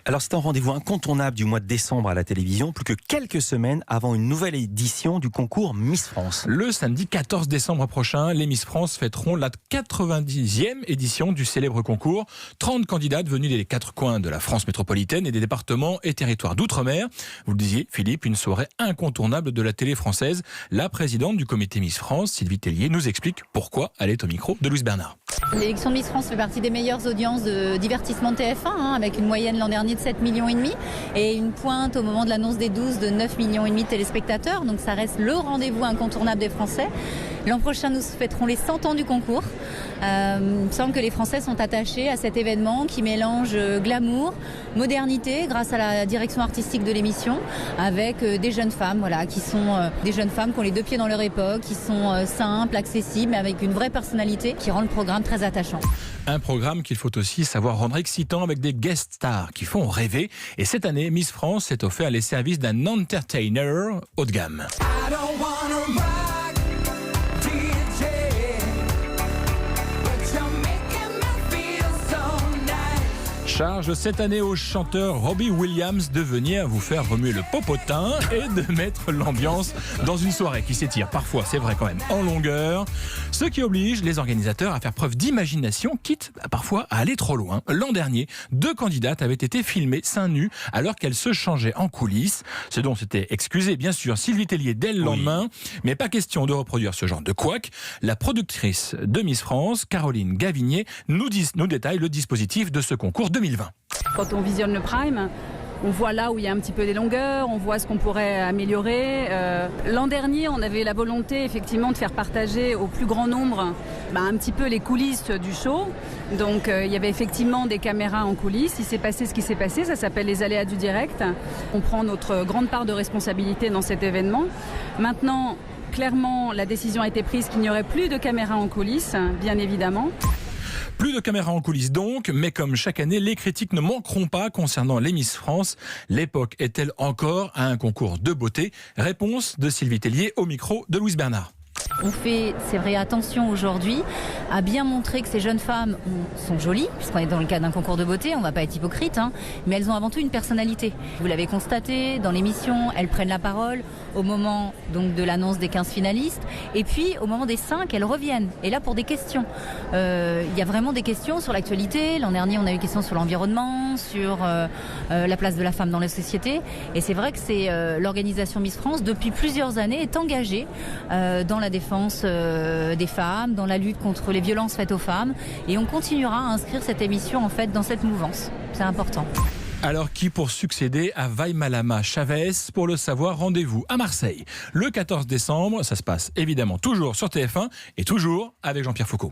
Alors c'est un rendez-vous incontournable du mois de décembre à la télévision, plus que quelques semaines avant une nouvelle édition du concours Miss France. Le samedi 14 décembre prochain, les Miss France fêteront la 90e édition du célèbre concours. 30 candidates venues des 4 coins de la France métropolitaine et des départements et territoires d'outre-mer. Vous le disiez, Philippe, une soirée incontournable de la télé française. La présidente du comité Miss France, Sylvie Tellier, nous explique pourquoi elle est au micro de Louise Bernard. L'élection de Miss France fait partie des meilleures audiences de divertissement de TF1, avec une moyenne l'an dernier de 7,5 millions et une pointe au moment de l'annonce des 12 de 9,5 millions de téléspectateurs. Donc ça reste le rendez-vous incontournable des Français. L'an prochain, nous fêterons les 100 ans du concours. Il me semble que les Français sont attachés à cet événement qui mélange glamour, modernité, grâce à la direction artistique de l'émission, avec des jeunes femmes, qui sont des jeunes femmes qui ont les deux pieds dans leur époque, qui sont simples, accessibles, mais avec une vraie personnalité qui rend le programme très attachant. Un programme qu'il faut aussi savoir rendre excitant avec des guest stars qui font rêver. Et cette année, Miss France s'est offert les services d'un entertainer haut de gamme. Charge cette année au chanteur Robbie Williams de venir vous faire remuer le popotin et de mettre l'ambiance dans une soirée qui s'étire parfois, c'est vrai quand même, en longueur. Ce qui oblige les organisateurs à faire preuve d'imagination, quitte parfois à aller trop loin. L'an dernier, 2 candidates avaient été filmées seins nus alors qu'elles se changeaient en coulisses. Ce dont s'était excusée bien sûr Sylvie Tellier dès le lendemain. Mais pas question de reproduire ce genre de couac. La productrice de Miss France, Caroline Gavinier, nous détaille le dispositif de ce concours 2020. Quand on visionne le prime, on voit là où il y a un petit peu des longueurs, on voit ce qu'on pourrait améliorer. L'an dernier, on avait la volonté effectivement de faire partager au plus grand nombre un petit peu les coulisses du show. Donc il y avait effectivement des caméras en coulisses. Il s'est passé ce qui s'est passé, ça s'appelle les aléas du direct. On prend notre grande part de responsabilité dans cet événement. Maintenant, clairement, la décision a été prise qu'il n'y aurait plus de caméras en coulisses, bien évidemment. Plus de caméras en coulisses donc, mais comme chaque année, les critiques ne manqueront pas concernant les Miss France. L'époque est-elle encore à un concours de beauté? Réponse de Sylvie Tellier au micro de Louise Bernard. On fait, c'est vrai, attention aujourd'hui à bien montrer que ces jeunes femmes sont jolies, puisqu'on est dans le cadre d'un concours de beauté, on ne va pas être hypocrite, mais elles ont avant tout une personnalité. Vous l'avez constaté, dans l'émission, elles prennent la parole au moment donc, de l'annonce des 15 finalistes, et puis au moment des 5, elles reviennent. Et là, pour des questions. Il y a vraiment des questions sur l'actualité. L'an dernier, on a eu des questions sur l'environnement, sur la place de la femme dans la société. Et c'est vrai que c'est l'organisation Miss France, depuis plusieurs années, est engagée dans la défense des femmes, dans la lutte contre les violences faites aux femmes, et on continuera à inscrire cette émission en fait dans cette mouvance. C'est important. Alors qui pour succéder à Vaimalama Chavez? Pour le savoir, rendez-vous à Marseille le 14 décembre. Ça se passe évidemment toujours sur TF1 et toujours avec Jean-Pierre Foucault.